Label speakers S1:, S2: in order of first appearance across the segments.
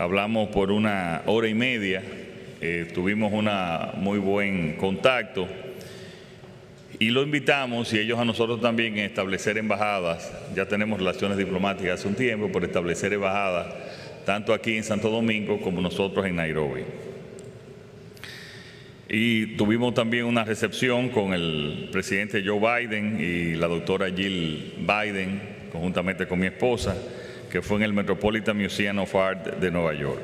S1: hablamos por 1 hora y media, tuvimos un muy buen contacto y lo invitamos, y ellos a nosotros también, a establecer embajadas. Ya tenemos relaciones diplomáticas hace un tiempo, por establecer embajadas tanto aquí en Santo Domingo como nosotros en Nairobi. Y tuvimos también una recepción con el presidente Joe Biden y la doctora Jill Biden, conjuntamente con mi esposa, que fue en el Metropolitan Museum of Art de Nueva York.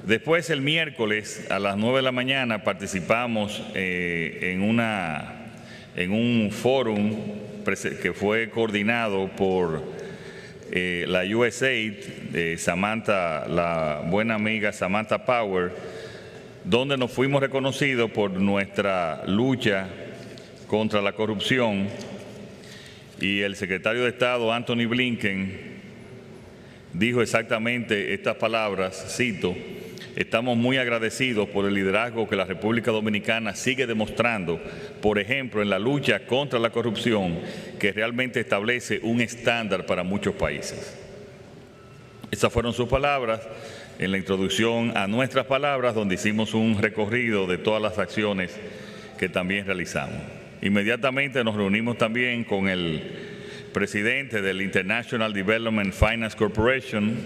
S1: Después, el miércoles a las 9 de la mañana, participamos en un fórum que fue coordinado por la USAID, Samantha, la buena amiga Samantha Power, donde nos fuimos reconocidos por nuestra lucha contra la corrupción, y el secretario de Estado, Anthony Blinken, dijo exactamente estas palabras, cito: "Estamos muy agradecidos por el liderazgo que la República Dominicana sigue demostrando, por ejemplo, en la lucha contra la corrupción, que realmente establece un estándar para muchos países". Esas fueron sus palabras en la introducción a nuestras palabras, donde hicimos un recorrido de todas las acciones que también realizamos. Inmediatamente nos reunimos también con el presidente del International Development Finance Corporation,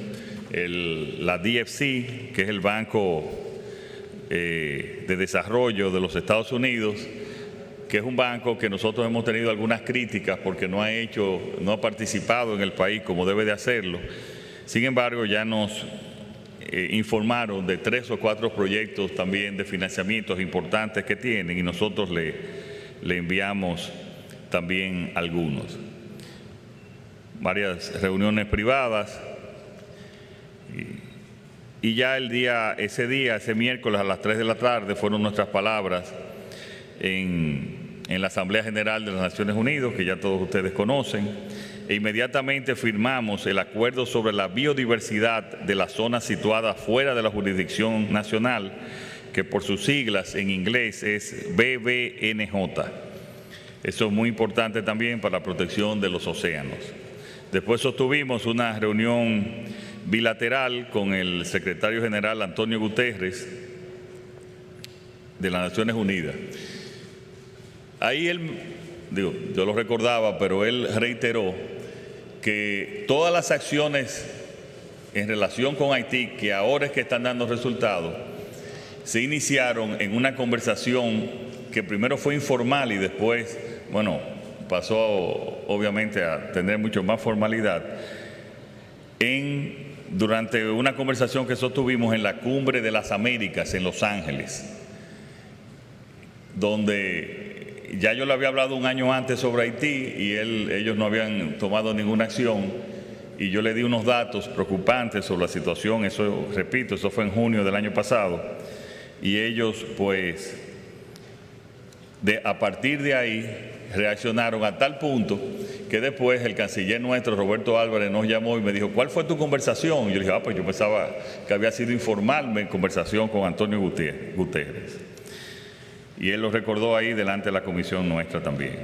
S1: la DFC, que es el Banco de Desarrollo de los Estados Unidos, que es un banco que nosotros hemos tenido algunas críticas porque no ha participado en el país como debe de hacerlo. Sin embargo, ya nos informaron de 3 o 4 proyectos también de financiamientos importantes que tienen, y nosotros le enviamos también algunos. Varias reuniones privadas, y ya ese miércoles a las 3 de la tarde fueron nuestras palabras en la Asamblea General de las Naciones Unidas, que ya todos ustedes conocen, e inmediatamente firmamos el acuerdo sobre la biodiversidad de las zonas situadas fuera de la jurisdicción nacional, que por sus siglas en inglés es BBNJ. Eso es muy importante también para la protección de los océanos. Después sostuvimos una reunión bilateral con el secretario general Antonio Guterres de las Naciones Unidas. Ahí yo lo recordaba, pero él reiteró que todas las acciones en relación con Haití, que ahora es que están dando resultados, se iniciaron en una conversación que primero fue informal y después, pasó obviamente a tener mucho más formalidad, durante una conversación que sostuvimos en la Cumbre de las Américas en Los Ángeles, donde ya yo le había hablado un año antes sobre Haití y ellos no habían tomado ninguna acción, y yo le di unos datos preocupantes sobre la situación. Eso, repito, eso fue en junio del año pasado, y ellos pues a partir de ahí reaccionaron a tal punto que después el canciller nuestro, Roberto Álvarez, nos llamó y me dijo: "¿Cuál fue tu conversación?". Yo le dije: pues yo pensaba que había sido informal mi conversación con Antonio Guterres. Y él lo recordó ahí delante de la comisión nuestra también.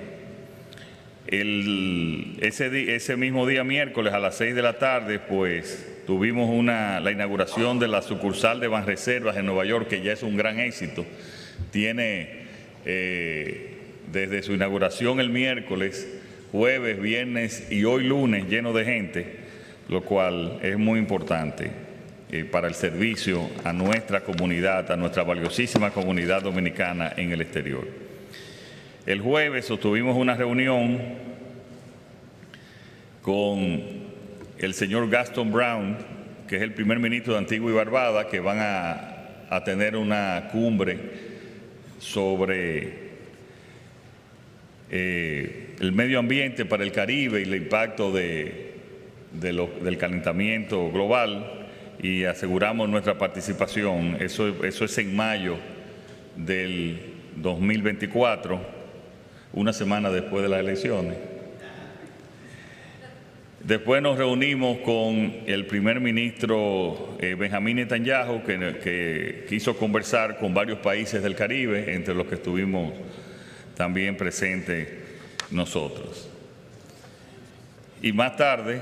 S1: Ese mismo día, miércoles, a las 6 de la tarde, pues tuvimos la inauguración de la sucursal de Banreservas en Nueva York, que ya es un gran éxito. Tiene desde su inauguración el miércoles, jueves, viernes y hoy lunes lleno de gente, lo cual es muy importante para el servicio a nuestra comunidad, a nuestra valiosísima comunidad dominicana en el exterior. El jueves sostuvimos una reunión con el señor Gaston Brown, que es el primer ministro de Antigua y Barbuda, que van a tener una cumbre sobre el medio ambiente para el Caribe y el impacto del calentamiento global, y aseguramos nuestra participación. Eso es en mayo del 2024, una semana después de las elecciones. Después nos reunimos con el primer ministro Benjamín Netanyahu, que quiso conversar con varios países del Caribe, entre los que estuvimos también presentes nosotros. Y más tarde,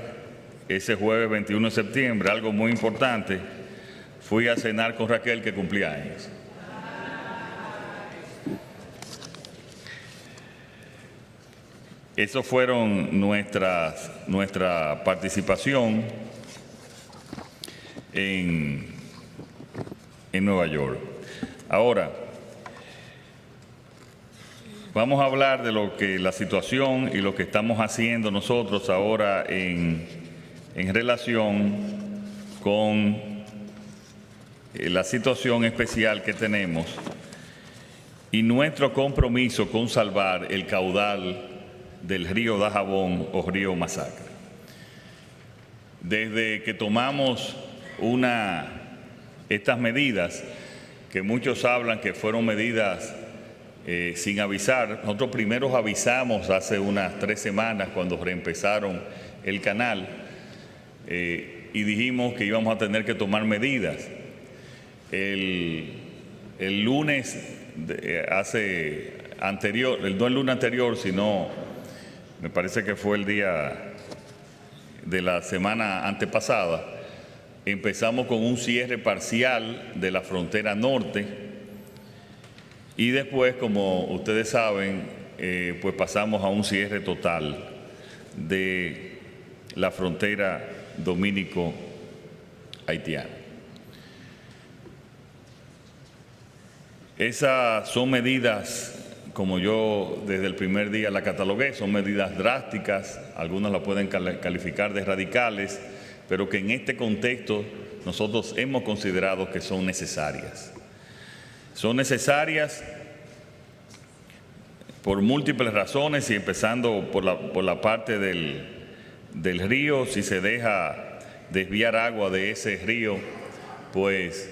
S1: ese jueves 21 de septiembre, algo muy importante, fui a cenar con Raquel, que cumplía años. Eso fueron nuestra participación en Nueva York. Ahora, vamos a hablar de lo que la situación y lo que estamos haciendo nosotros ahora en relación con la situación especial que tenemos y nuestro compromiso con salvar el caudal del río Dajabón o río Masacre. Desde que tomamos estas medidas, que muchos hablan que fueron medidas sin avisar, nosotros primero avisamos hace unas 3 semanas cuando reempezaron el canal y dijimos que íbamos a tener que tomar medidas. El lunes no el lunes anterior, sino me parece que fue el día de la semana antepasada, empezamos con un cierre parcial de la frontera norte y después, como ustedes saben, pues pasamos a un cierre total de la frontera dominico-haitiana. Esas son medidas, como yo desde el primer día la catalogué, son medidas drásticas, algunos la pueden calificar de radicales, pero que en este contexto nosotros hemos considerado que son necesarias. Son necesarias por múltiples razones y empezando por la parte del río. Si se deja desviar agua de ese río, pues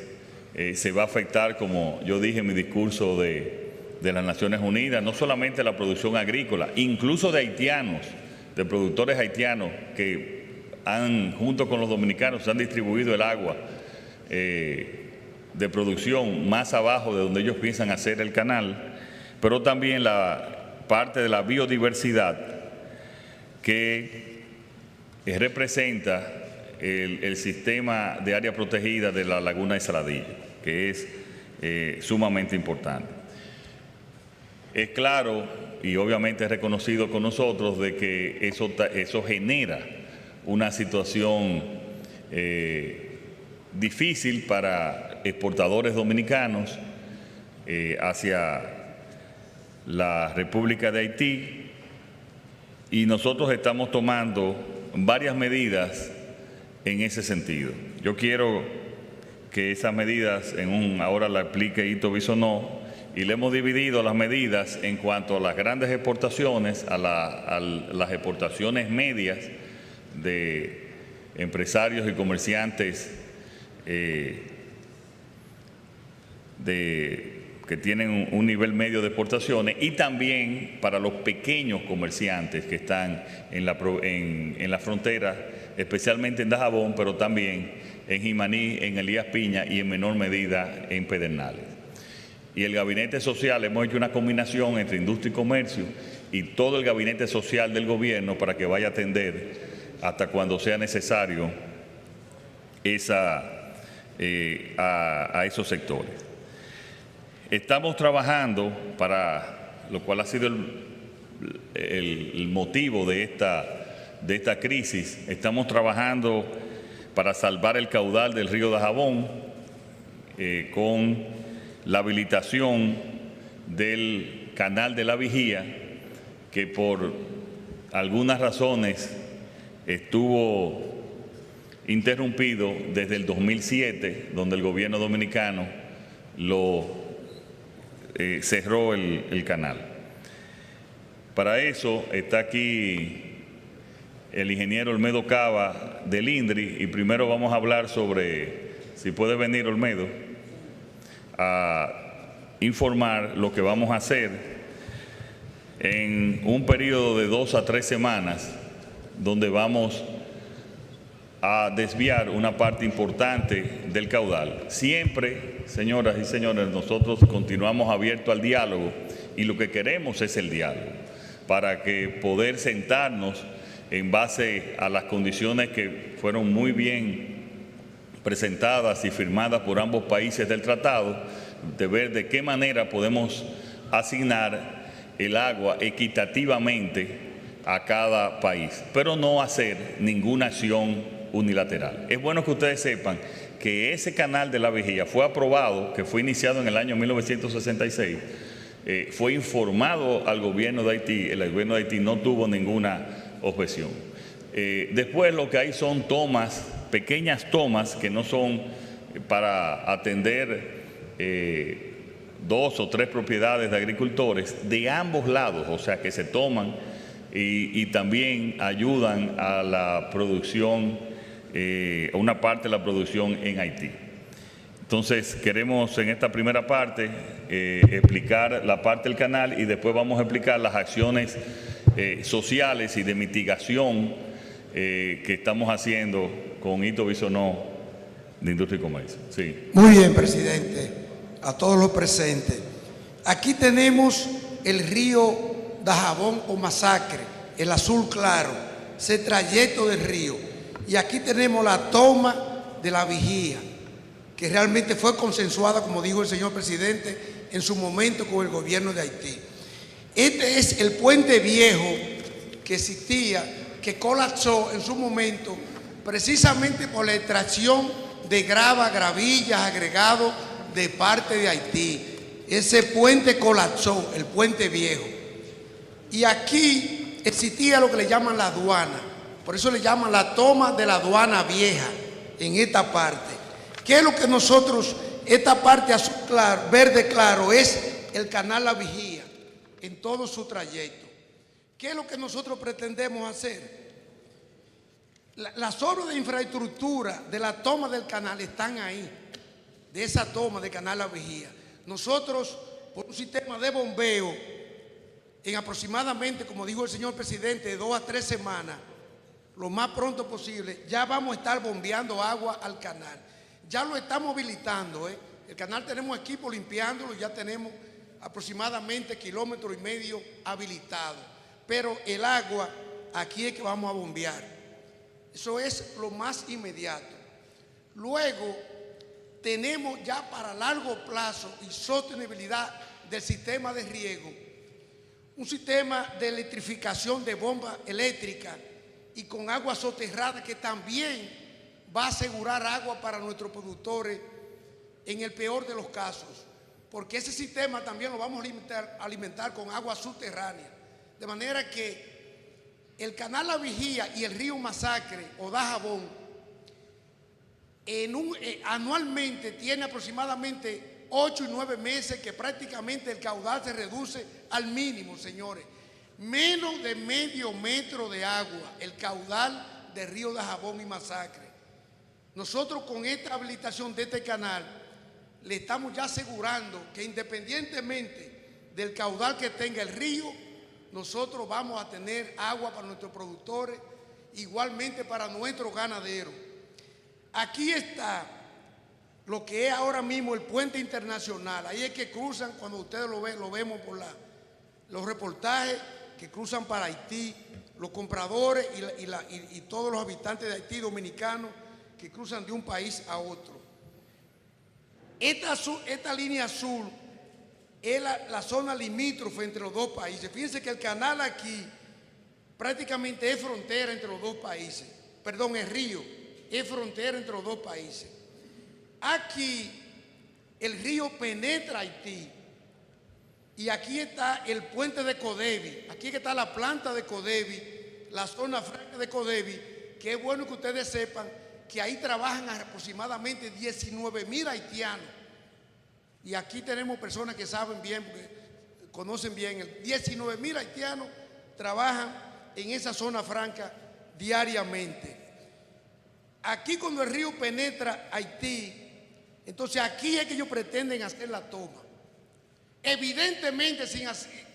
S1: se va a afectar, como yo dije en mi discurso de las Naciones Unidas, no solamente la producción agrícola, incluso de haitianos, de productores haitianos que junto con los dominicanos, han distribuido el agua de producción más abajo de donde ellos piensan hacer el canal, pero también la parte de la biodiversidad que representa el sistema de área protegida de la laguna de Saladillo, que es sumamente importante. Es claro y obviamente es reconocido con nosotros de que eso genera una situación difícil para exportadores dominicanos hacia la República de Haití, y nosotros estamos tomando varias medidas en ese sentido. Yo quiero que esas medidas ahora la explique Ito Bisonó, y le hemos dividido las medidas en cuanto a las grandes exportaciones, a las exportaciones medias de empresarios y comerciantes que tienen un nivel medio de exportaciones, y también para los pequeños comerciantes que están en la frontera, especialmente en Dajabón, pero también en Jimaní, en Elías Piña y en menor medida en Pedernales. Y el Gabinete Social, hemos hecho una combinación entre industria y comercio y todo el Gabinete Social del gobierno para que vaya a atender hasta cuando sea necesario a esos sectores. Estamos trabajando, para lo cual ha sido el motivo de esta crisis, estamos trabajando para salvar el caudal del río Dajabón con la habilitación del canal de la Vigía, que por algunas razones estuvo interrumpido desde el 2007, donde el gobierno dominicano cerró el canal. Para eso está aquí el ingeniero Olmedo Cava del INDRI, y primero vamos a hablar sobre, si puede venir Olmedo, a informar lo que vamos a hacer en un periodo de 2 a 3 semanas, donde vamos a desviar una parte importante del caudal. Siempre, señoras y señores, nosotros continuamos abiertos al diálogo, y lo que queremos es el diálogo, para que poder sentarnos en base a las condiciones que fueron muy bien presentadas y firmadas por ambos países del tratado, de ver de qué manera podemos asignar el agua equitativamente a cada país, pero no hacer ninguna acción unilateral. Es bueno que ustedes sepan que ese canal de la Vigía fue aprobado, que fue iniciado en el año 1966, fue informado al gobierno de Haití, el gobierno de Haití no tuvo ninguna objeción. Después lo que hay son tomas, pequeñas tomas que no son para atender 2 o 3 propiedades de agricultores de ambos lados, o sea que se toman y también ayudan a la producción, a una parte de la producción en Haití. Entonces queremos en esta primera parte explicar la parte del canal y después vamos a explicar las acciones sociales y de mitigación que estamos haciendo con Hito Bisonó de Industria y Comercio. Sí.
S2: Muy bien, presidente. A todos los presentes. Aquí tenemos el río Dajabón o Masacre, el azul claro, ese trayecto del río. Y aquí tenemos la toma de la Vigía, que realmente fue consensuada, como dijo el señor presidente, en su momento con el gobierno de Haití. Este es el puente viejo que existía, que colapsó en su momento precisamente por la extracción de gravillas, agregados de parte de Haití. Ese puente colapsó, el puente viejo. Y aquí existía lo que le llaman la aduana, por eso le llaman la toma de la aduana vieja en esta parte. ¿Qué es lo que nosotros, esta parte azul claro, verde claro, es el canal La Vigía en todo su trayecto? ¿Qué es lo que nosotros pretendemos hacer? Las obras de infraestructura de la toma del canal están ahí, de esa toma de canal La Vigía. Nosotros, por un sistema de bombeo, en aproximadamente, como dijo el señor presidente, de 2 a 3 semanas, lo más pronto posible, ya vamos a estar bombeando agua al canal. Ya lo estamos habilitando, El canal tenemos equipo limpiándolo, ya tenemos aproximadamente 1,5 kilómetros habilitado. Pero el agua, aquí es que vamos a bombear. Eso es lo más inmediato. Luego, tenemos ya para largo plazo y sostenibilidad del sistema de riego, un sistema de electrificación de bomba eléctrica y con agua soterrada que también va a asegurar agua para nuestros productores en el peor de los casos, porque ese sistema también lo vamos a alimentar con agua subterránea, de manera que el canal La Vigía y el río Masacre o Dajabón anualmente tiene aproximadamente 8 y 9 meses que prácticamente el caudal se reduce al mínimo, señores. Menos de medio metro de agua, el caudal del río Dajabón y Masacre. Nosotros con esta habilitación de este canal le estamos ya asegurando que independientemente del caudal que tenga el río, nosotros vamos a tener agua para nuestros productores, igualmente para nuestros ganaderos. Aquí está lo que es ahora mismo el puente internacional. Ahí es que cruzan, cuando ustedes lo vemos por los reportajes, que cruzan para Haití, los compradores y todos los habitantes de Haití dominicanos que cruzan de un país a otro. Esta línea azul es la zona limítrofe entre los dos países. Fíjense que el canal aquí prácticamente es frontera entre los dos países. Perdón, el río es frontera entre los dos países. Aquí el río penetra Haití y aquí está el puente de Codevi, aquí está la planta de Codevi, la zona franca de Codevi, que es bueno que ustedes sepan que ahí trabajan aproximadamente 19,000 haitianos. Y aquí tenemos personas que saben bien, porque conocen bien, 19,000 haitianos trabajan en esa zona franca diariamente. Aquí cuando el río penetra Haití, entonces aquí es que ellos pretenden hacer la toma. Evidentemente,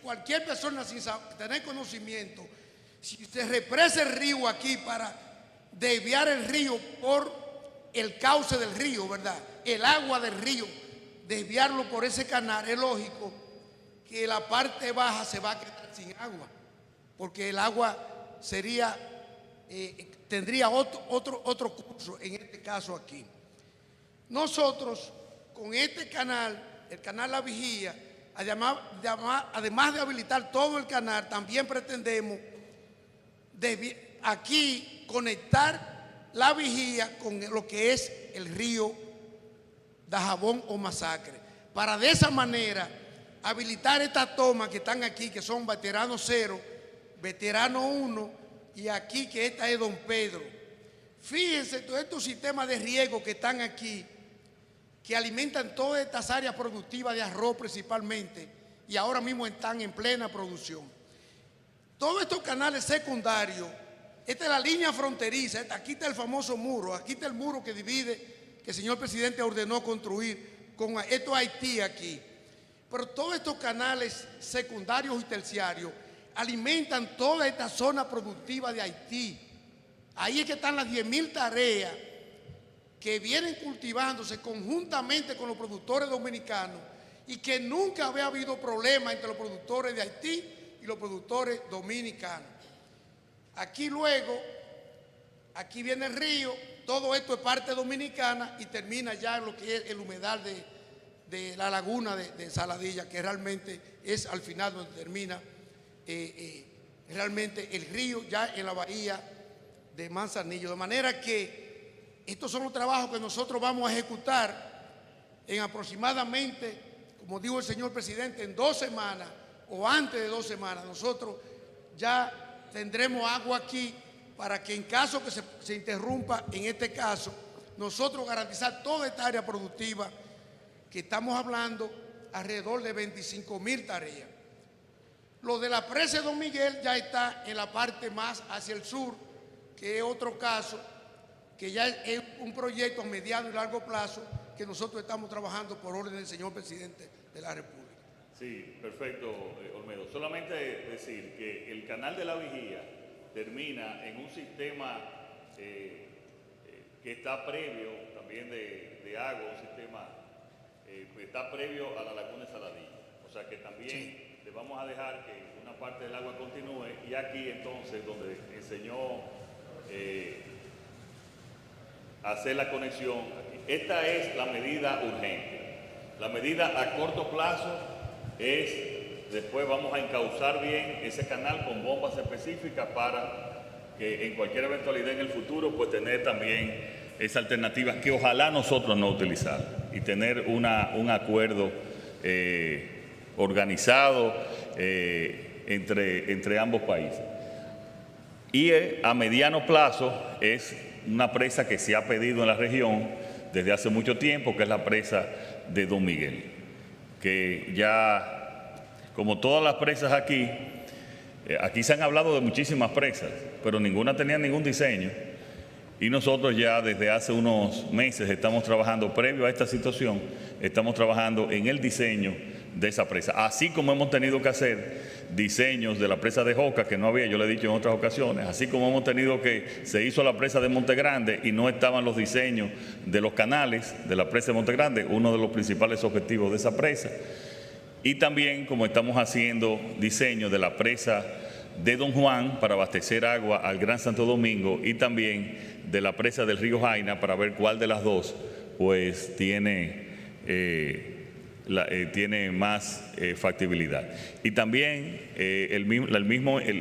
S2: cualquier persona sin tener conocimiento, si se represa el río aquí para desviar el río por el cauce del río, ¿verdad? El agua del río, desviarlo por ese canal, es lógico que la parte baja se va a quedar sin agua, porque el agua sería tendría otro curso en este caso aquí. Nosotros con este canal, el canal La Vigía, además de habilitar todo el canal, también pretendemos aquí conectar La Vigía con lo que es el río Dajabón o Masacre, para de esa manera habilitar estas tomas que están aquí, que son Veterano 0, Veterano 1 y aquí que esta es Don Pedro. Fíjense todos estos sistemas de riego que están aquí, que alimentan todas estas áreas productivas de arroz principalmente, y ahora mismo están en plena producción. Todos estos canales secundarios, esta es la línea fronteriza, aquí está el famoso muro, aquí está el muro que divide, que el señor presidente ordenó construir con esto Haití aquí. Pero todos estos canales secundarios y terciarios alimentan toda esta zona productiva de Haití. Ahí es que están las 10.000 tareas que vienen cultivándose conjuntamente con los productores dominicanos y que nunca había habido problema entre los productores de Haití y los productores dominicanos. Aquí luego, aquí viene el río, todo esto es parte dominicana y termina ya en lo que es el humedal de la laguna de Saladilla, que realmente es al final donde termina realmente el río, ya en la bahía de Manzanillo. De manera que estos son los trabajos que nosotros vamos a ejecutar en aproximadamente, como dijo el señor presidente, en 2 semanas o antes de 2 semanas. Nosotros ya tendremos agua aquí para que en caso que se interrumpa, en este caso, nosotros garantizar toda esta área productiva que estamos hablando, alrededor de 25.000 tareas. Lo de la presa de Don Miguel ya está en la parte más hacia el sur, que es otro caso, que ya es un proyecto a mediano y largo plazo que nosotros estamos trabajando por orden del señor presidente de la República.
S1: Sí, perfecto, Olmedo. Solamente decir que el canal de La Vigía termina en un sistema que está previo también de agua, un sistema que está previo a la laguna de Saladilla. O sea que también le vamos a dejar que una parte del agua continúe y aquí entonces donde enseñó hacer la conexión. Esta es la medida urgente. La medida a corto plazo es, después vamos a encauzar bien ese canal con bombas específicas para que en cualquier eventualidad en el futuro pues tener también esa alternativa que ojalá nosotros no utilizar y tener un acuerdo organizado entre ambos países. Y a mediano plazo es una presa que se ha pedido en la región desde hace mucho tiempo, que es la presa de Don Miguel, que ya, como todas las presas aquí se han hablado de muchísimas presas, pero ninguna tenía ningún diseño. Y nosotros ya desde hace unos meses estamos trabajando, previo a esta situación, estamos trabajando en el diseño de esa presa. Así como hemos tenido que hacer diseños de la presa de Joca, que no había, yo le he dicho en otras ocasiones, así como hemos tenido que, se hizo la presa de Montegrande y no estaban los diseños de los canales de la presa de Montegrande, uno de los principales objetivos de esa presa. Y también como estamos haciendo diseño de la presa de Don Juan para abastecer agua al Gran Santo Domingo y también de la presa del río Jaina para ver cuál de las dos pues tiene más factibilidad. Y también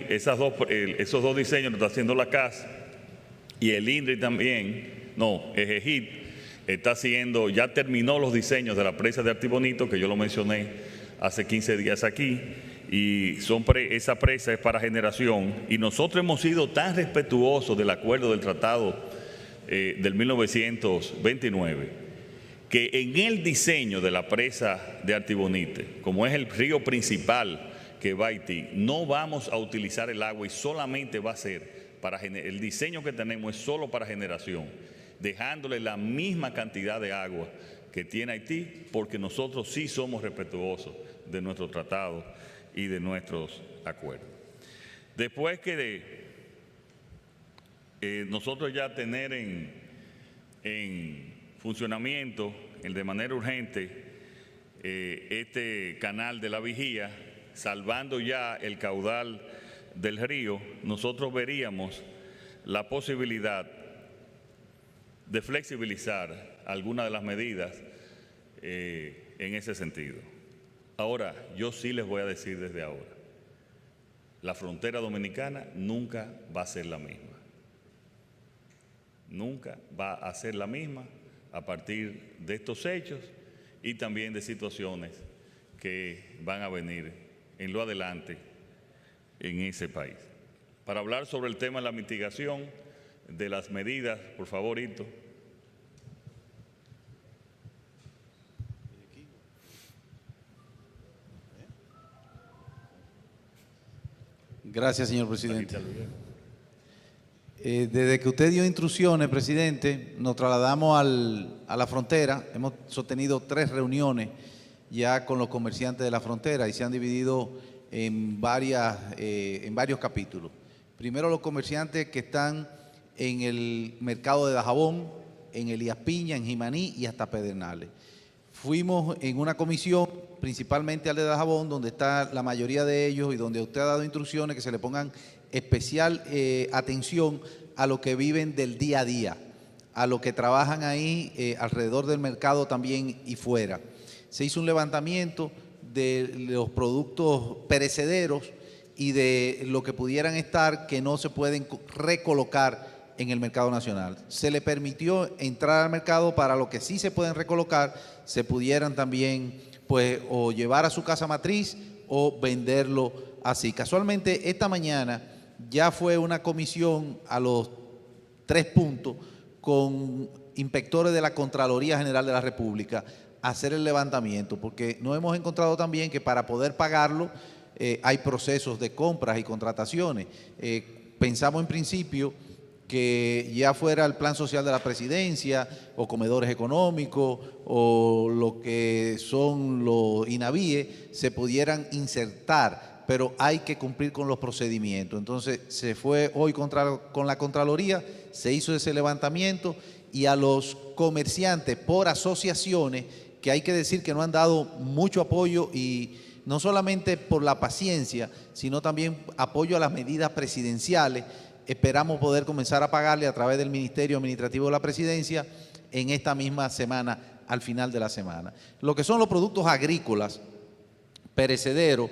S1: esos dos diseños lo está haciendo la CAS y el INDRI también, EGEGIT está haciendo, ya terminó los diseños de la presa de Artibonito, que yo lo mencioné hace 15 días aquí, y esa presa es para generación, y nosotros hemos sido tan respetuosos del acuerdo del tratado del 1929, que en el diseño de la presa de Artibonite, como es el río principal que va a Haití, no vamos a utilizar el agua y solamente va a ser el diseño que tenemos es solo para generación, dejándole la misma cantidad de agua que tiene Haití, porque nosotros sí somos respetuosos de nuestro tratado y de nuestros acuerdos. Después que nosotros ya tener en funcionamiento de manera urgente este canal de La Vigía, salvando ya el caudal del río, nosotros veríamos la posibilidad de flexibilizar algunas de las medidas en ese sentido. Ahora, yo sí les voy a decir desde ahora, la frontera dominicana nunca va a ser la misma. Nunca va a ser la misma a partir de estos hechos y también de situaciones que van a venir en lo adelante en ese país. Para hablar sobre el tema de la mitigación de las medidas, por favor, Hito.
S3: Gracias, señor presidente. Desde que usted dio instrucciones, presidente, nos trasladamos a la frontera. Hemos sostenido 3 reuniones ya con los comerciantes de la frontera y se han dividido en varios capítulos. Primero, los comerciantes que están en el mercado de Dajabón, en Elías Piña, en Jimaní y hasta Pedernales. Fuimos en una comisión, principalmente al de Dajabón, donde está la mayoría de ellos y donde usted ha dado instrucciones que se le pongan especial atención a lo que viven del día a día, a lo que trabajan ahí alrededor del mercado también y fuera. Se hizo un levantamiento de los productos perecederos y de lo que pudieran estar que no se pueden recolocar en el mercado nacional. Se le permitió entrar al mercado para lo que sí se pueden recolocar, se pudieran también pues o llevar a su casa matriz o venderlo así. Casualmente esta mañana ya fue una comisión a los 3 puntos con inspectores de la Contraloría General de la República a hacer el levantamiento, porque nos hemos encontrado también que para poder pagarlo hay procesos de compras y contrataciones. Pensamos en principio que ya fuera el plan social de la presidencia o comedores económicos o lo que son los INAVIE se pudieran insertar, pero hay que cumplir con los procedimientos. Entonces se fue hoy con la Contraloría, se hizo ese levantamiento y a los comerciantes por asociaciones, que hay que decir que no han dado mucho apoyo y no solamente por la paciencia, sino también apoyo a las medidas presidenciales. Esperamos poder comenzar a pagarle a través del Ministerio Administrativo de la Presidencia en esta misma semana, al final de la semana. Lo que son los productos agrícolas, perecederos,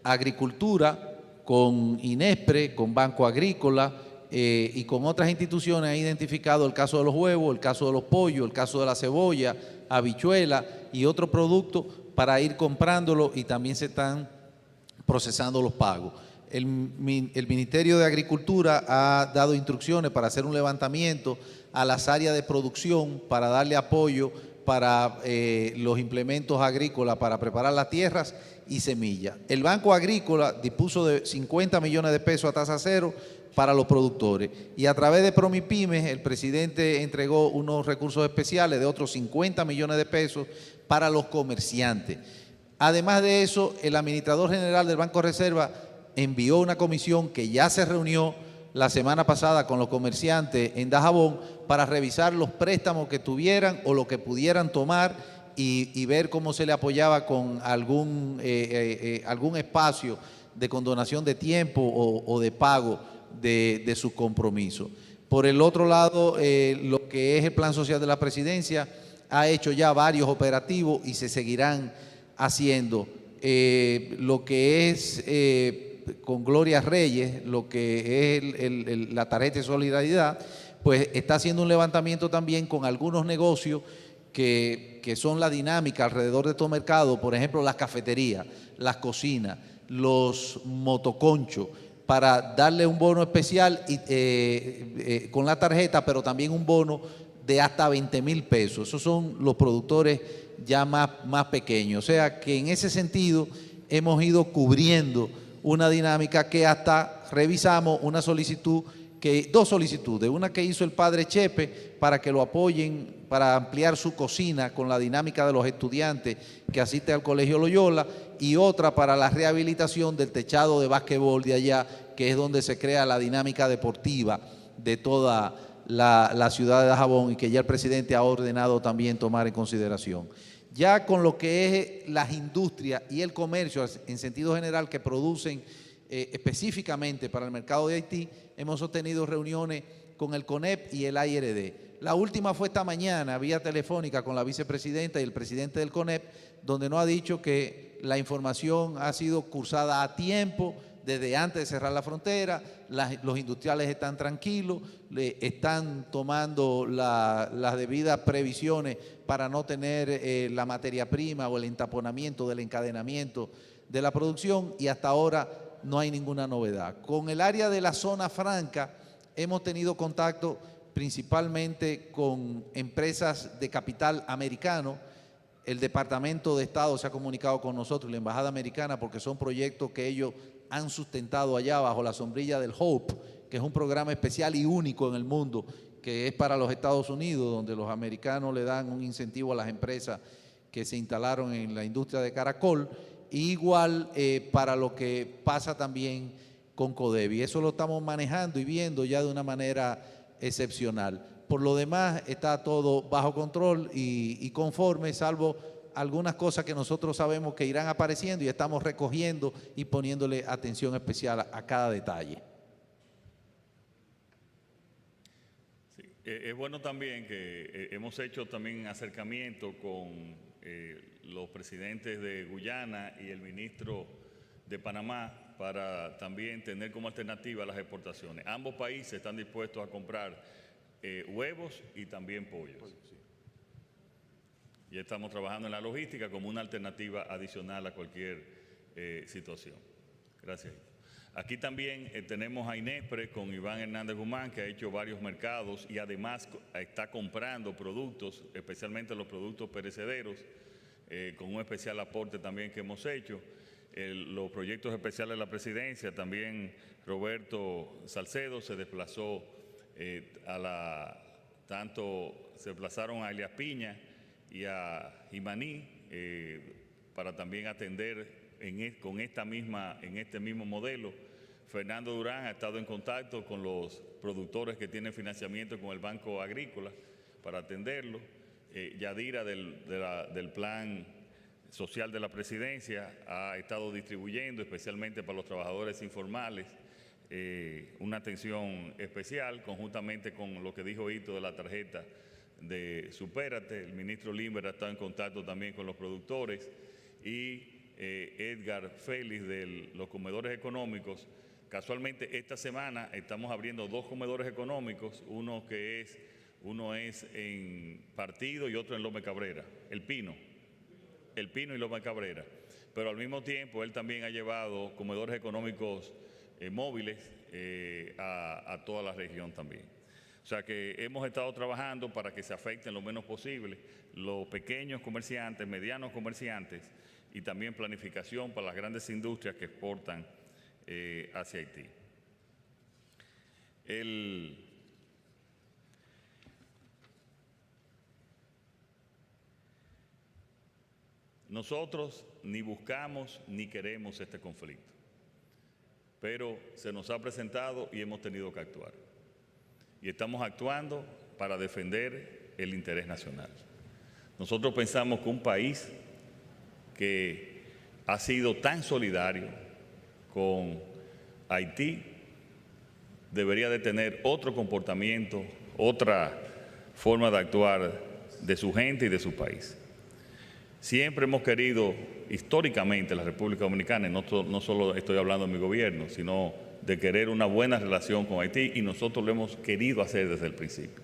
S3: agricultura, con INESPRE, con Banco Agrícola y con otras instituciones ha identificado el caso de los huevos, el caso de los pollos, el caso de la cebolla, habichuela y otros productos para ir comprándolo y también se están procesando los pagos. El Ministerio de Agricultura ha dado instrucciones para hacer un levantamiento a las áreas de producción para darle apoyo para los implementos agrícolas para preparar las tierras y semillas. El Banco Agrícola dispuso de 50 millones de pesos a tasa cero para los productores y a través de Promipymes el presidente entregó unos recursos especiales de otros 50 millones de pesos para los comerciantes. Además de eso, el administrador general del Banco Reserva envió una comisión que ya se reunió la semana pasada con los comerciantes en Dajabón para revisar los préstamos que tuvieran o lo que pudieran tomar y ver cómo se le apoyaba con algún espacio de condonación de tiempo o de pago de sus compromisos. Por el otro lado, lo que es el Plan Social de la Presidencia ha hecho ya varios operativos y se seguirán haciendo. Lo que es con Gloria Reyes, lo que es la tarjeta de solidaridad, pues está haciendo un levantamiento también con algunos negocios que son la dinámica alrededor de todo mercado, por ejemplo, las cafeterías, las cocinas, los motoconchos, para darle un bono especial con la tarjeta, pero también un bono de hasta 20,000 pesos. Esos son los productores ya más pequeños. O sea que en ese sentido hemos ido cubriendo una dinámica que hasta revisamos una solicitud, dos solicitudes, una que hizo el padre Chepe para que lo apoyen para ampliar su cocina con la dinámica de los estudiantes que asisten al Colegio Loyola y otra para la rehabilitación del techado de básquetbol de allá, que es donde se crea la dinámica deportiva de toda la ciudad de Dajabón y que ya el presidente ha ordenado también tomar en consideración. Ya con lo que es las industrias y el comercio en sentido general que producen específicamente para el mercado de Haití, hemos sostenido reuniones con el CONEP y el IRD. La última fue esta mañana, vía telefónica, con la vicepresidenta y el presidente del CONEP, donde nos ha dicho que la información ha sido cursada a tiempo, desde antes de cerrar la frontera, los industriales están tranquilos, están tomando las debidas previsiones para no tener la materia prima o el entaponamiento del encadenamiento de la producción, y hasta ahora no hay ninguna novedad. Con el área de la zona franca hemos tenido contacto principalmente con empresas de capital americano. El Departamento de Estado se ha comunicado con nosotros, la Embajada Americana, porque son proyectos que ellos han sustentado allá bajo la sombrilla del HOPE, que es un programa especial y único en el mundo, que es para los Estados Unidos, donde los americanos le dan un incentivo a las empresas que se instalaron en la industria de caracol, y igual para lo que pasa también con Codevi. Eso lo estamos manejando y viendo ya de una manera excepcional. Por lo demás, está todo bajo control y conforme, salvo algunas cosas que nosotros sabemos que irán apareciendo y estamos recogiendo y poniéndole atención especial a cada detalle.
S1: Sí, es bueno también que hemos hecho también acercamiento con los presidentes de Guyana y el ministro de Panamá para también tener como alternativa las exportaciones. Ambos países están dispuestos a comprar huevos y también pollos. Y estamos trabajando en la logística como una alternativa adicional a cualquier situación. Gracias. Aquí también tenemos a Inespre con Iván Hernández Guzmán, que ha hecho varios mercados y además está comprando productos, especialmente los productos perecederos, con un especial aporte también que hemos hecho. Los proyectos especiales de la presidencia, también Roberto Salcedo se desplazó se desplazaron a Elias Piña y a Jimaní para también atender en este mismo modelo. Fernando Durán ha estado en contacto con los productores que tienen financiamiento con el Banco Agrícola para atenderlo. Yadira del Plan Social de la Presidencia ha estado distribuyendo, especialmente para los trabajadores informales, una atención especial, conjuntamente con lo que dijo Hito de la tarjeta de Supérate. El ministro Limber ha estado en contacto también con los productores, y Edgar Félix de los comedores económicos. Casualmente esta semana estamos abriendo 2 comedores económicos, uno es en Partido y otro en Loma Cabrera, El Pino y Loma Cabrera. Pero al mismo tiempo él también ha llevado comedores económicos móviles a toda la región también. O sea que hemos estado trabajando para que se afecten lo menos posible los pequeños comerciantes, medianos comerciantes, y también planificación para las grandes industrias que exportan hacia Haití. Nosotros ni buscamos ni queremos este conflicto, pero se nos ha presentado y hemos tenido que actuar. Y estamos actuando para defender el interés nacional. Nosotros pensamos que un país que ha sido tan solidario con Haití debería de tener otro comportamiento, otra forma de actuar de su gente y de su país. Siempre hemos querido, históricamente, la República Dominicana, y no solo estoy hablando de mi gobierno, sino de querer una buena relación con Haití, y nosotros lo hemos querido hacer desde el principio.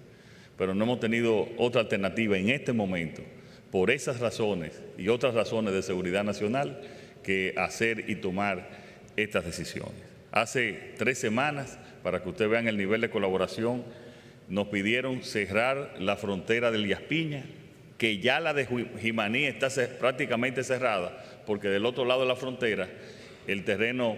S1: Pero no hemos tenido otra alternativa en este momento, por esas razones y otras razones de seguridad nacional, que hacer y tomar estas decisiones. Hace 3 semanas, para que ustedes vean el nivel de colaboración, nos pidieron cerrar la frontera de Elías Piña, que ya la de Jimaní está prácticamente cerrada, porque del otro lado de la frontera el terreno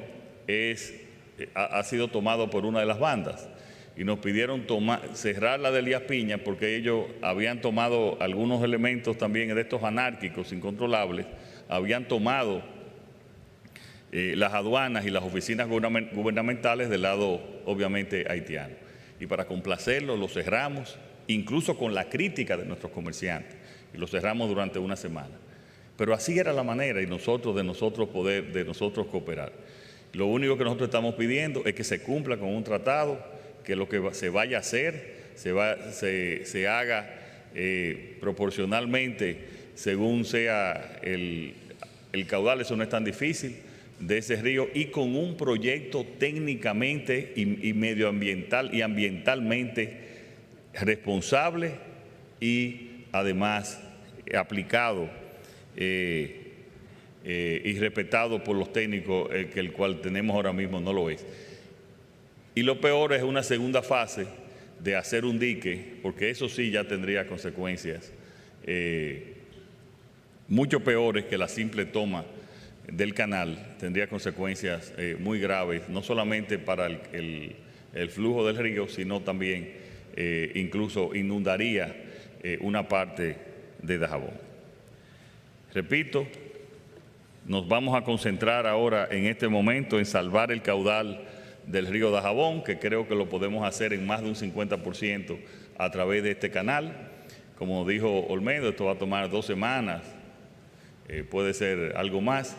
S1: ha sido tomado por una de las bandas, y nos pidieron cerrar la de Elías Piña porque ellos habían tomado algunos elementos también de estos anárquicos incontrolables, habían tomado las aduanas y las oficinas gubernamentales del lado obviamente haitiano, y para complacerlo lo cerramos, incluso con la crítica de nuestros comerciantes, y lo cerramos durante una semana. Pero así era la manera, y de nosotros cooperar. Lo único que nosotros estamos pidiendo es que se cumpla con un tratado, que lo que se vaya a hacer se haga proporcionalmente según sea el caudal, eso no es tan difícil, de ese río, y con un proyecto técnicamente y medioambiental y ambientalmente responsable y además aplicado y respetado por los técnicos, el cual tenemos ahora mismo no lo es. Y lo peor es una segunda fase de hacer un dique, porque eso sí ya tendría consecuencias mucho peores que la simple toma del canal, tendría consecuencias muy graves, no solamente para el flujo del río, sino también incluso inundaría una parte de Dajabón. Repito, nos vamos a concentrar ahora en este momento en salvar el caudal del río Dajabón, que creo que lo podemos hacer en más de un 50% a través de este canal. Como dijo Olmedo, esto va a tomar 2 semanas, puede ser algo más,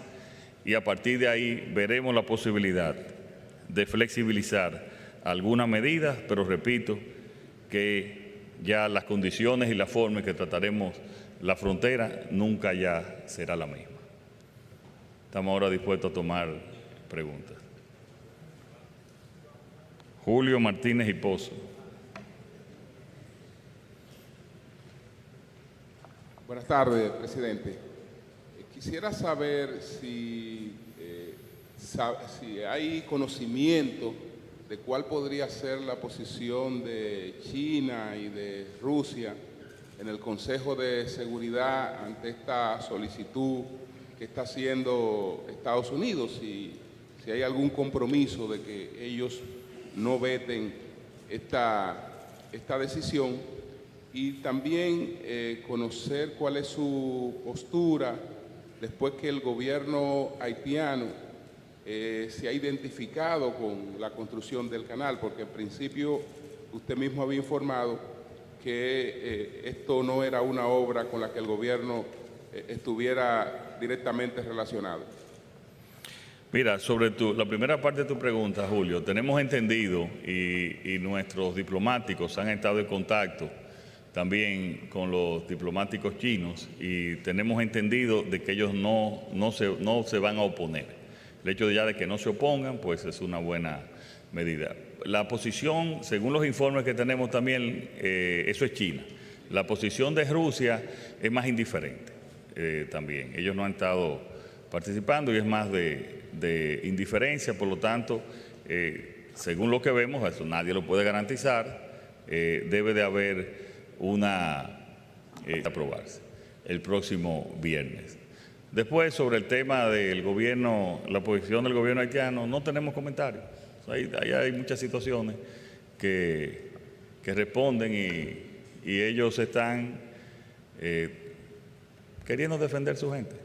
S1: y a partir de ahí veremos la posibilidad de flexibilizar algunas medidas, pero repito que ya las condiciones y la forma en que trataremos la frontera nunca ya será la misma. Estamos ahora dispuestos a tomar preguntas. Julio Martínez y Pozo.
S4: Buenas tardes, presidente. Quisiera saber si hay conocimiento de cuál podría ser la posición de China y de Rusia en el Consejo de Seguridad ante esta solicitud que está haciendo Estados Unidos, si hay algún compromiso de que ellos no veten esta decisión, y también conocer cuál es su postura después que el gobierno haitiano se ha identificado con la construcción del canal, porque en principio usted mismo había informado que esto no era una obra con la que el gobierno estuviera directamente relacionado.
S1: Mira, sobre la primera parte de tu pregunta, Julio, tenemos entendido y nuestros diplomáticos han estado en contacto también con los diplomáticos chinos y tenemos entendido de que ellos no se van a oponer. El hecho de que no se opongan, pues es una buena medida. La posición, según los informes que tenemos también, eso es China. La posición de Rusia es más indiferente también. Ellos no han estado participando y es más de indiferencia, por lo tanto, según lo que vemos, eso nadie lo puede garantizar, debe de haber aprobarse el próximo viernes. Después, sobre el tema del gobierno, la posición del gobierno haitiano, no tenemos comentarios. Ahí hay muchas situaciones que responden y ellos están queriendo defender su gente.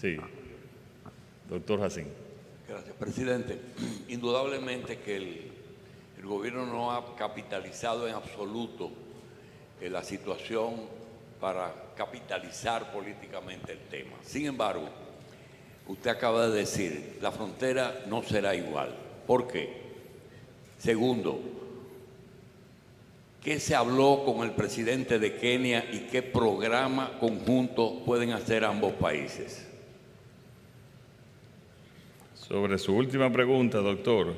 S1: Sí, doctor Jacín.
S5: Gracias, presidente. Indudablemente que el gobierno no ha capitalizado en absoluto la situación para capitalizar políticamente el tema. Sin embargo, usted acaba de decir, la frontera no será igual. ¿Por qué? Segundo, ¿qué se habló con el presidente de Kenia y qué programa conjunto pueden hacer ambos países?
S1: Sobre su última pregunta, doctor,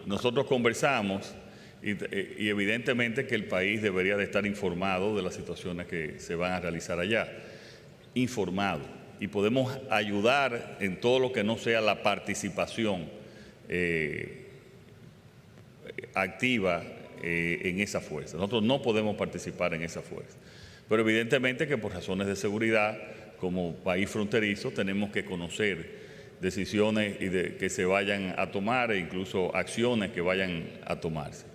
S1: nosotros conversamos y evidentemente que el país debería de estar informado de las situaciones que se van a realizar allá, informado, y podemos ayudar en todo lo que no sea la participación activa en esa fuerza. Nosotros no podemos participar en esa fuerza, pero evidentemente que por razones de seguridad, como país fronterizo, tenemos que conocer decisiones que se vayan a tomar e incluso acciones que vayan a tomarse.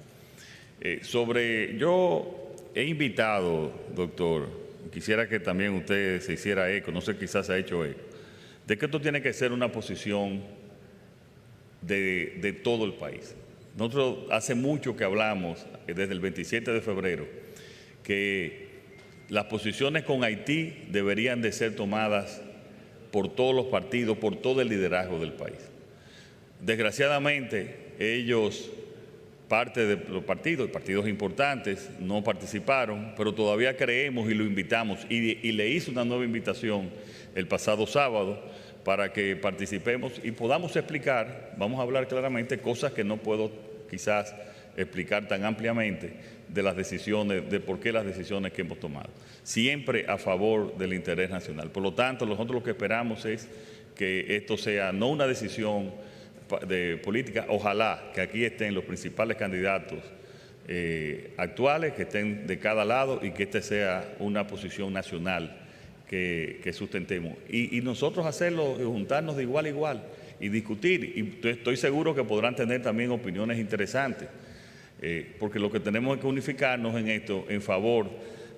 S1: Yo he invitado, doctor, quisiera que también usted se hiciera eco, no sé, quizás se ha hecho eco, de que esto tiene que ser una posición de todo el país. Nosotros hace mucho que hablamos, desde el 27 de febrero, que las posiciones con Haití deberían de ser tomadas por todos los partidos, por todo el liderazgo del país. Desgraciadamente, ellos, parte de los partidos importantes, no participaron, pero todavía creemos y lo invitamos, y le hizo una nueva invitación el pasado sábado para que participemos y podamos explicar, vamos a hablar claramente, cosas que no puedo quizás explicar tan ampliamente de las decisiones, de por qué las decisiones que hemos tomado. Siempre a favor del interés nacional. Por lo tanto, nosotros lo que esperamos es que esto sea no una decisión de política, ojalá que aquí estén los principales candidatos actuales, que estén de cada lado y que esta sea una posición nacional que sustentemos. Y nosotros hacerlo, juntarnos de igual a igual y discutir. Y estoy seguro que podrán tener también opiniones interesantes, porque lo que tenemos es que unificarnos en esto en favor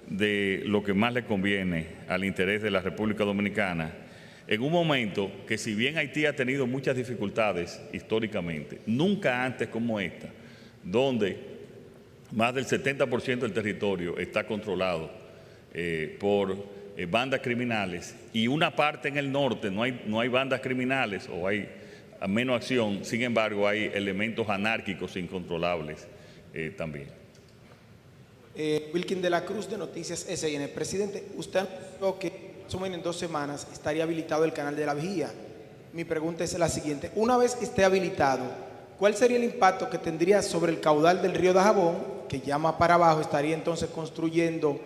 S1: de lo que más le conviene al interés de la República Dominicana, en un momento que, si bien Haití ha tenido muchas dificultades históricamente, nunca antes como esta, donde más del 70% del territorio está controlado por bandas criminales, y una parte en el norte no hay bandas criminales o hay menos acción, sin embargo hay elementos anárquicos e incontrolables también.
S6: Wilkin de la Cruz, de Noticias SN. Presidente, usted anunció que más o menos en 2 semanas estaría habilitado el canal de la Vigía. Mi pregunta es la siguiente: una vez esté habilitado, ¿cuál sería el impacto que tendría sobre el caudal del río Dajabón, que ya más para abajo estaría entonces construyendo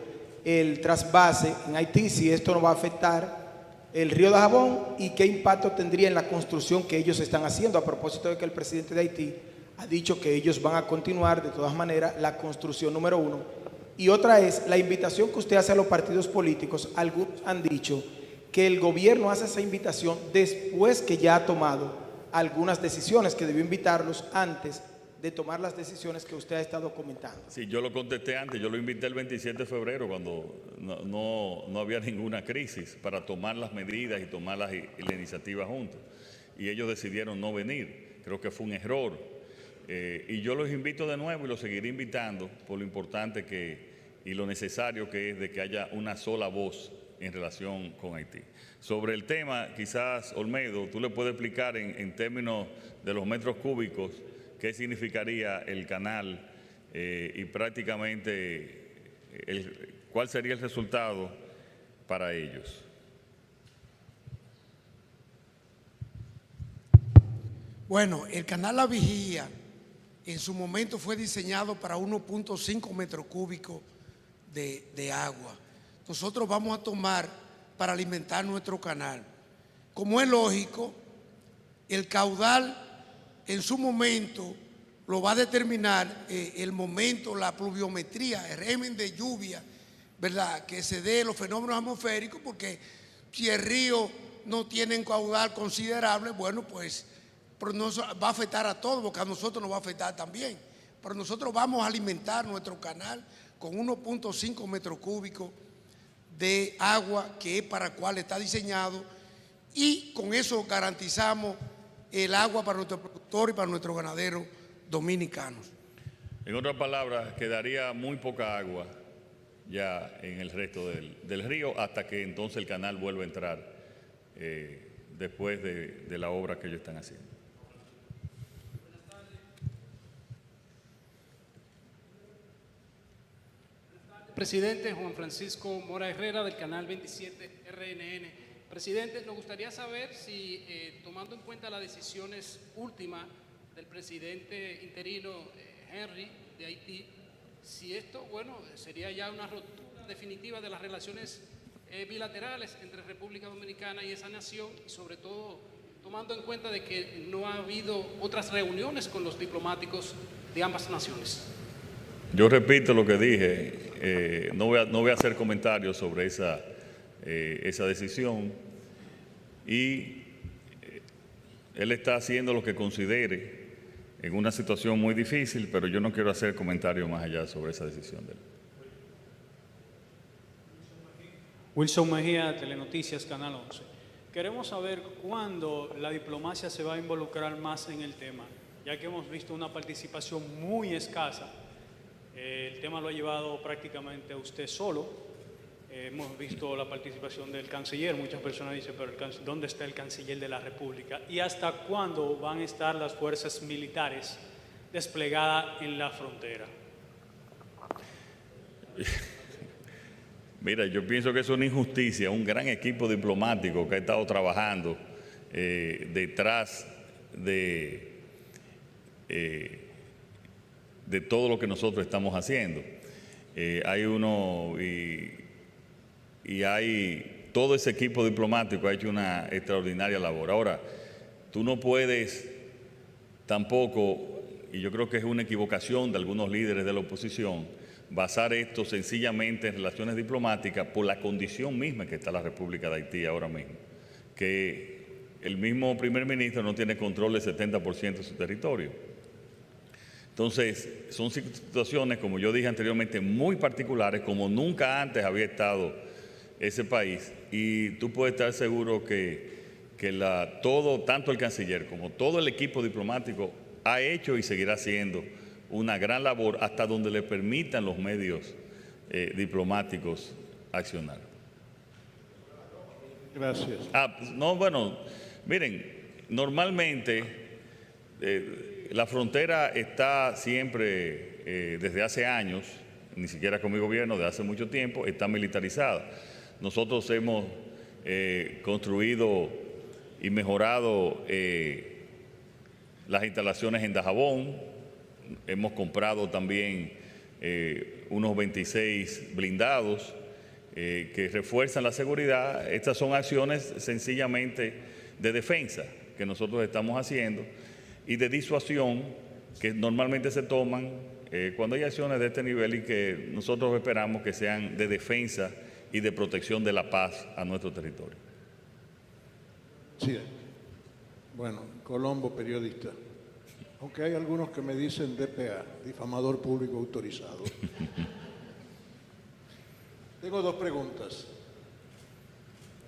S6: el trasvase en Haití, si esto no va a afectar el río Dajabón, y qué impacto tendría en la construcción que ellos están haciendo, a propósito de que el presidente de Haití ha dicho que ellos van a continuar de todas maneras la construcción número 1? Y otra es la invitación que usted hace a los partidos políticos. Algunos han dicho que el gobierno hace esa invitación después que ya ha tomado algunas decisiones, que debió invitarlos antes de tomar las decisiones que usted ha estado comentando.
S1: Sí, yo lo contesté antes, yo lo invité el 27 de febrero cuando no había ninguna crisis, para tomar las medidas y tomar la iniciativa juntos. Y ellos decidieron no venir. Creo que fue un error. Y yo los invito de nuevo y los seguiré invitando por lo importante y lo necesario que es de que haya una sola voz en relación con Haití. Sobre el tema, quizás, Olmedo, tú le puedes explicar en términos de los metros cúbicos qué significaría el canal y prácticamente cuál sería el resultado para ellos.
S2: Bueno, el canal La Vigía en su momento fue diseñado para 1.5 metros cúbicos de agua. Nosotros vamos a tomar para alimentar nuestro canal. Como es lógico, el caudal en su momento lo va a determinar el momento, la pluviometría, el régimen de lluvia, ¿verdad?, que se dé los fenómenos atmosféricos, porque si el río no tiene un caudal considerable, bueno, pues va a afectar a todos, porque a nosotros nos va a afectar también. Pero nosotros vamos a alimentar nuestro canal con 1.5 metros cúbicos de agua, que es para el cual está diseñado, y con eso garantizamos el agua para nuestros productores y para nuestros ganaderos dominicanos.
S1: En otras palabras, quedaría muy poca agua ya en el resto del río, hasta que entonces el canal vuelva a entrar después de la obra que ellos están haciendo.
S7: Presidente Juan Francisco Mora Herrera, del canal 27 RNN. Presidente, nos gustaría saber si, tomando en cuenta las decisiones últimas del presidente interino Henry de Haití, si esto, bueno, sería ya una ruptura definitiva de las relaciones bilaterales entre República Dominicana y esa nación, y sobre todo tomando en cuenta de que no ha habido otras reuniones con los diplomáticos de ambas naciones.
S1: Yo repito lo que dije, no voy a hacer comentarios sobre esa decisión, y él está haciendo lo que considere en una situación muy difícil, pero yo no quiero hacer comentarios más allá sobre esa decisión de él.
S8: Wilson Mejía, Telenoticias, Canal 11. Queremos saber cuándo la diplomacia se va a involucrar más en el tema, ya que hemos visto una participación muy escasa. El tema lo ha llevado prácticamente usted solo, Hemos visto la participación del canciller. Muchas personas dicen, pero ¿dónde está el canciller de la República? ¿Y hasta cuándo van a estar las fuerzas militares desplegadas en la frontera?
S1: Mira, yo pienso que es una injusticia, un gran equipo diplomático que ha estado trabajando detrás de todo lo que nosotros estamos haciendo. Hay uno y hay todo ese equipo diplomático ha hecho una extraordinaria labor. Ahora, tú no puedes tampoco, y yo creo que es una equivocación de algunos líderes de la oposición, basar esto sencillamente en relaciones diplomáticas por la condición misma que está la República de Haití ahora mismo, que el mismo primer ministro no tiene control del 70% de su territorio. Entonces, son situaciones, como yo dije anteriormente, muy particulares, como nunca antes había estado ese país, y tú puedes estar seguro que tanto el canciller como todo el equipo diplomático ha hecho y seguirá haciendo una gran labor hasta donde le permitan los medios diplomáticos accionar.
S9: Gracias.
S1: No, bueno, miren, normalmente la frontera está siempre, desde hace años, ni siquiera con mi gobierno, de hace mucho tiempo, está militarizada. Nosotros hemos construido y mejorado las instalaciones en Dajabón. Hemos comprado también unos 26 blindados que refuerzan la seguridad. Estas son acciones sencillamente de defensa que nosotros estamos haciendo y de disuasión que normalmente se toman cuando hay acciones de este nivel y que nosotros esperamos que sean de defensa y de protección de la paz a nuestro territorio.
S9: Sí. Bueno, Colombo, periodista. Aunque hay algunos que me dicen DPA, difamador público autorizado. Tengo dos preguntas.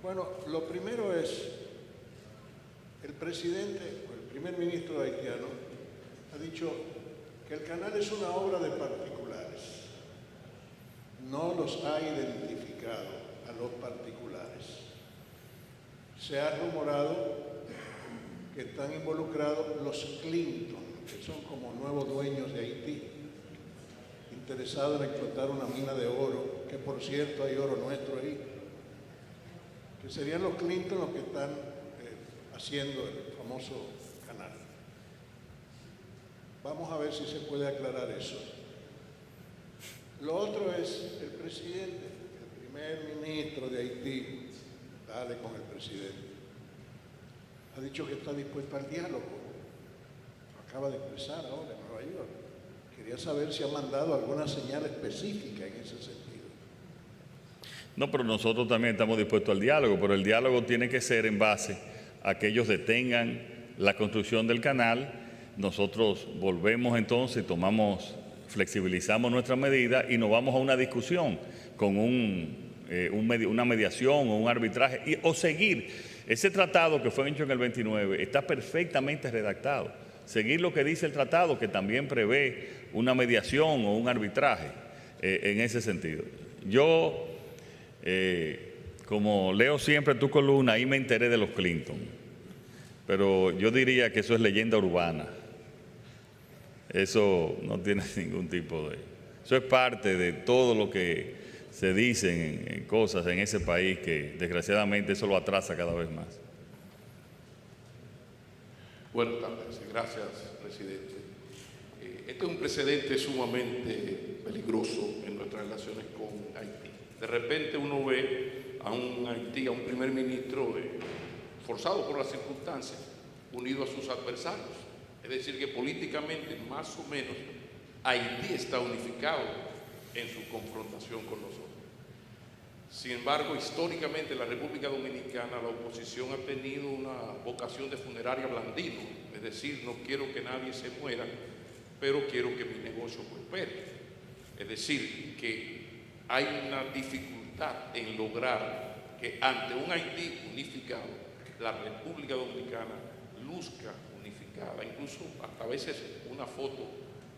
S9: Bueno, lo primero es, el presidente, o el primer ministro haitiano, ha dicho que el canal es una obra de particulares. No los ha identificado a los particulares. Se ha rumorado que están involucrados los Clinton, que son como nuevos dueños de Haití, interesados en explotar una mina de oro, que por cierto hay oro nuestro ahí, que serían los Clinton los que están haciendo el famoso canal. Vamos a ver si se puede aclarar eso. Lo otro es el presidente, el primer ministro de Haití, dale con el presidente, ha dicho que está dispuesto al diálogo. Lo acaba de expresar ahora en Nueva York. Quería saber si ha mandado alguna señal específica en ese sentido.
S1: No, pero nosotros también estamos dispuestos al diálogo, pero el diálogo tiene que ser en base a que ellos detengan la construcción del canal. Nosotros volvemos entonces, flexibilizamos nuestra medida y nos vamos a una discusión con una mediación o un arbitraje o seguir. Ese tratado que fue hecho en el 29 está perfectamente redactado. Seguir lo que dice el tratado, que también prevé una mediación o un arbitraje en ese sentido. Yo, como leo siempre tu columna, ahí me enteré de los Clinton, pero yo diría que eso es leyenda urbana. Eso no tiene ningún tipo de... Eso es parte de todo lo que se dicen en cosas en ese país que desgraciadamente eso lo atrasa cada vez más.
S10: Buenas tardes, gracias, presidente. Este es un precedente sumamente peligroso en nuestras relaciones con Haití. De repente uno ve a un Haití, a un primer ministro forzado por las circunstancias, unido a sus adversarios. Es decir, que políticamente, más o menos, Haití está unificado en su confrontación con nosotros. Sin embargo, históricamente en la República Dominicana la oposición ha tenido una vocación de funeraria blandino, es decir, no quiero que nadie se muera, pero quiero que mi negocio prospere. Es decir, que hay una dificultad en lograr que ante un Haití unificado, la República Dominicana luzca unificada, incluso hasta a veces una foto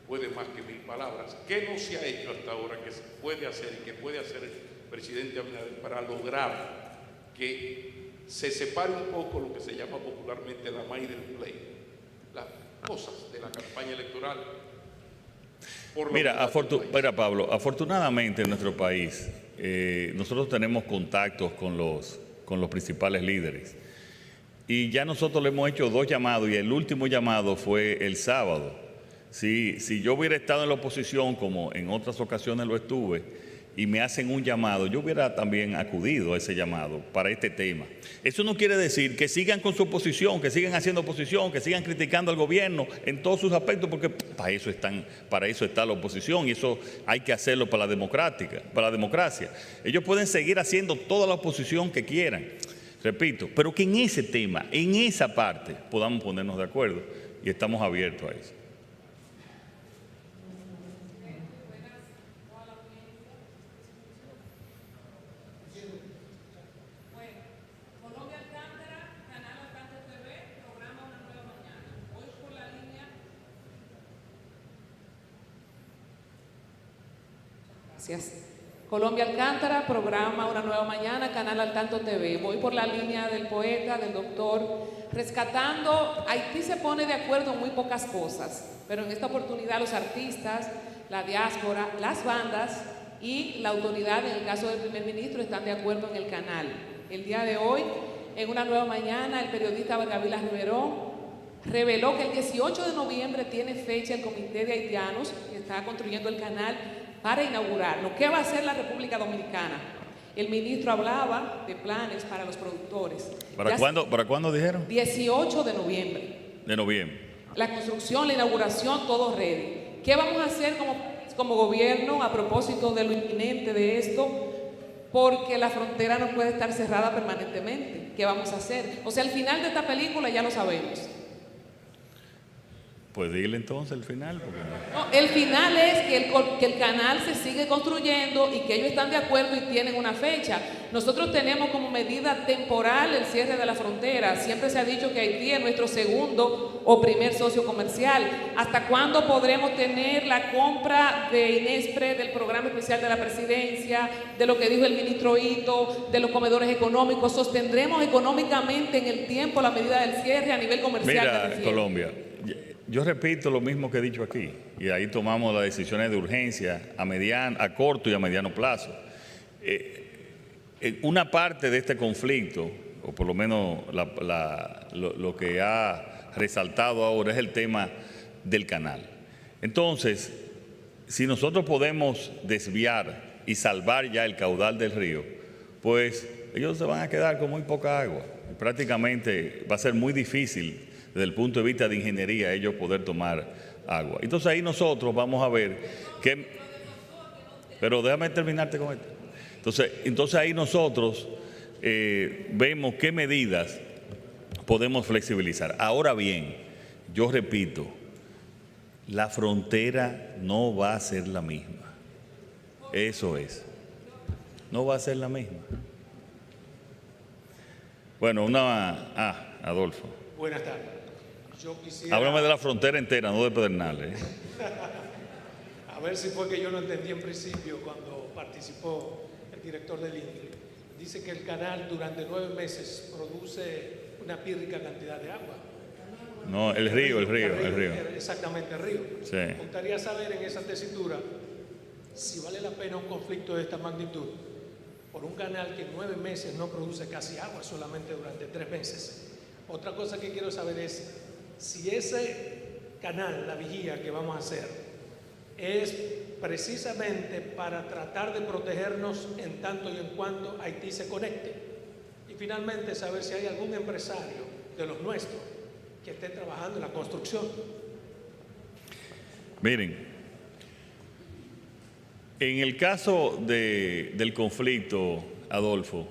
S10: puede más que 1000 palabras. ¿Qué no se ha hecho hasta ahora que se puede hacer y que puede hacer el presidente Abinader para lograr que se separe un poco lo que se llama popularmente la maíz del play, las cosas de la campaña electoral?
S1: Mira, Pablo, afortunadamente en nuestro país nosotros tenemos contactos con los principales líderes y ya nosotros le hemos hecho 2 llamados y el último llamado fue el sábado. Si yo hubiera estado en la oposición, como en otras ocasiones lo estuve, y me hacen un llamado, yo hubiera también acudido a ese llamado para este tema. Eso no quiere decir que sigan con su oposición, que sigan haciendo oposición, que sigan criticando al gobierno en todos sus aspectos, porque para eso está la oposición y eso hay que hacerlo para la democracia. Ellos pueden seguir haciendo toda la oposición que quieran, repito, pero que en ese tema, en esa parte, podamos ponernos de acuerdo y estamos abiertos a eso.
S11: Gracias. Colombia Alcántara, programa Una Nueva Mañana, Canal Al Tanto TV. Voy por la línea del poeta, del doctor, rescatando. Haití se pone de acuerdo en muy pocas cosas, pero en esta oportunidad los artistas, la diáspora, las bandas y la autoridad, en el caso del primer ministro, están de acuerdo en el canal. El día de hoy, en Una Nueva Mañana, el periodista Gabriela Riverón reveló que el 18 de noviembre tiene fecha el Comité de Haitianos, que está construyendo el canal, para inaugurarlo. ¿Qué va a hacer la República Dominicana? El ministro hablaba de planes para los productores.
S1: ¿Para cuándo dijeron?
S11: 18 de noviembre.
S1: De noviembre.
S11: La construcción, la inauguración, todo ready. ¿Qué vamos a hacer como gobierno a propósito de lo inminente de esto? Porque la frontera no puede estar cerrada permanentemente. ¿Qué vamos a hacer? O sea, el final de esta película ya lo sabemos.
S1: Pues dile entonces el final.
S11: No, el final es que el canal se sigue construyendo y que ellos están de acuerdo y tienen una fecha. Nosotros tenemos como medida temporal el cierre de la frontera. Siempre se ha dicho que Haití es nuestro segundo o primer socio comercial. ¿Hasta cuándo podremos tener la compra de Inespre, del programa especial de la presidencia, de lo que dijo el ministro Ito, de los comedores económicos? ¿Sostendremos económicamente en el tiempo la medida del cierre a nivel comercial?
S1: Mira, Colombia, yo repito lo mismo que he dicho aquí, y ahí tomamos las decisiones de urgencia a corto y a mediano plazo. Una parte de este conflicto, o por lo menos lo que ha resaltado ahora, es el tema del canal. Entonces, si nosotros podemos desviar y salvar ya el caudal del río, pues ellos se van a quedar con muy poca agua. Prácticamente va a ser muy difícil desde el punto de vista de ingeniería ellos poder tomar agua. Entonces ahí nosotros vamos a ver qué... Pero déjame terminarte con esto. Entonces ahí nosotros vemos qué medidas podemos flexibilizar. Ahora bien, yo repito, la frontera no va a ser la misma. Eso es. No va a ser la misma. Bueno, Adolfo.
S9: Buenas tardes. Yo quisiera...
S1: Háblame de la frontera entera, no de Pedernales.
S9: A ver si fue que yo no entendí en principio cuando participó el director del INDRE. Dice que el canal durante 9 meses produce una pírrica cantidad de agua.
S1: No, el río.
S9: Exactamente, el río.
S1: Sí.
S9: Me gustaría saber en esa tesitura si vale la pena un conflicto de esta magnitud por un canal que en 9 meses no produce casi agua, solamente durante 3 meses. Otra cosa que quiero saber es si ese canal, la vigía que vamos a hacer, es precisamente para tratar de protegernos en tanto y en cuanto Haití se conecte. Y finalmente saber si hay algún empresario de los nuestros que esté trabajando en la construcción.
S1: Miren, en el caso del conflicto, Adolfo,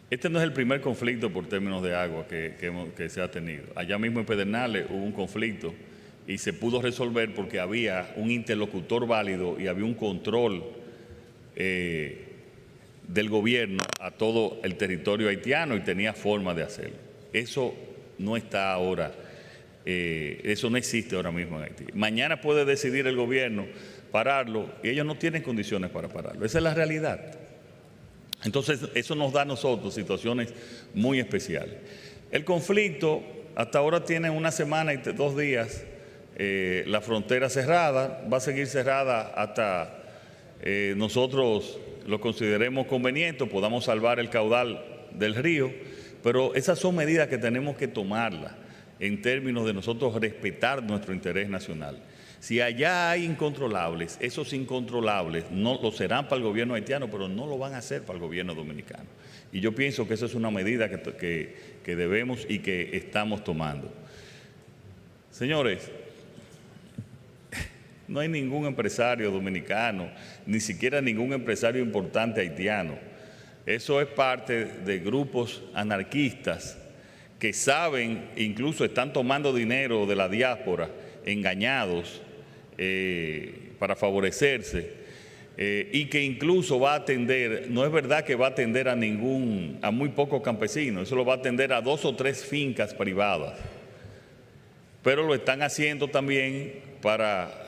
S1: este no es el primer conflicto por términos de agua que se ha tenido. Allá mismo en Pedernales hubo un conflicto y se pudo resolver porque había un interlocutor válido y había un control del gobierno a todo el territorio haitiano y tenía forma de hacerlo. Eso no está ahora Eso no existe ahora mismo en Haití. Mañana puede decidir el gobierno pararlo y ellos no tienen condiciones para pararlo. Esa es la realidad. Entonces, eso nos da a nosotros situaciones muy especiales. El conflicto hasta ahora tiene una semana y 2 días la frontera cerrada, va a seguir cerrada hasta nosotros lo consideremos conveniente, podamos salvar el caudal del río, pero esas son medidas que tenemos que tomarlas en términos de nosotros respetar nuestro interés nacional. Si allá hay incontrolables, esos incontrolables no lo serán para el gobierno haitiano, pero no lo van a hacer para el gobierno dominicano. Y yo pienso que esa es una medida que debemos y que estamos tomando. Señores, no hay ningún empresario dominicano, ni siquiera ningún empresario importante haitiano. Eso es parte de grupos anarquistas que saben, incluso están tomando dinero de la diáspora, engañados para favorecerse, y que incluso va a atender, no es verdad que va a atender a muy pocos campesinos, eso lo va a atender a 2 o 3 fincas privadas, pero lo están haciendo también para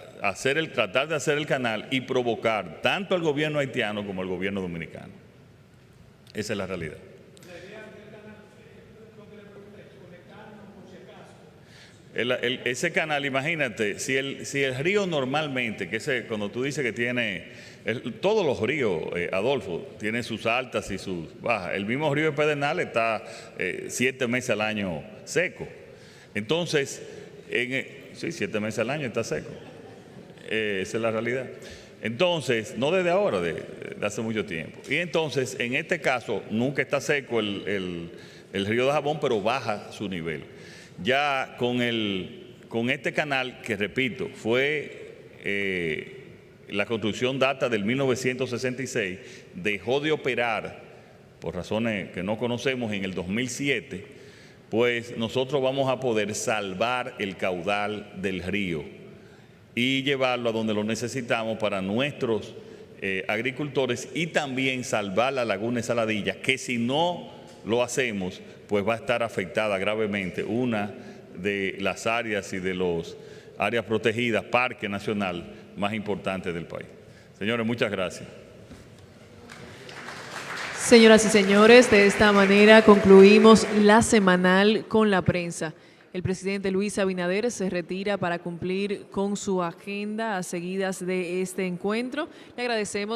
S1: tratar de hacer el canal y provocar tanto al gobierno haitiano como al gobierno dominicano. Esa es la realidad. Ese canal, imagínate, si el río normalmente, cuando tú dices que tiene, todos los ríos, Adolfo, tienen sus altas y sus bajas. El mismo río de Pedernales está 7 meses al año seco. Entonces, sí, 7 meses al año está seco. Esa es la realidad. Entonces, no desde ahora, de hace mucho tiempo. Y entonces, en este caso, nunca está seco el río de Dajabón, pero baja su nivel. Ya con este canal, que repito, la construcción data del 1966, dejó de operar por razones que no conocemos en el 2007, pues nosotros vamos a poder salvar el caudal del río y llevarlo a donde lo necesitamos para nuestros agricultores y también salvar la laguna de Saladilla, que si no lo hacemos, pues va a estar afectada gravemente una de las áreas y de las áreas protegidas, parque nacional más importante del país. Señores, muchas gracias.
S12: Señoras y señores, de esta manera concluimos la semanal con la prensa. El presidente Luis Abinader se retira para cumplir con su agenda a seguidas de este encuentro. Le agradecemos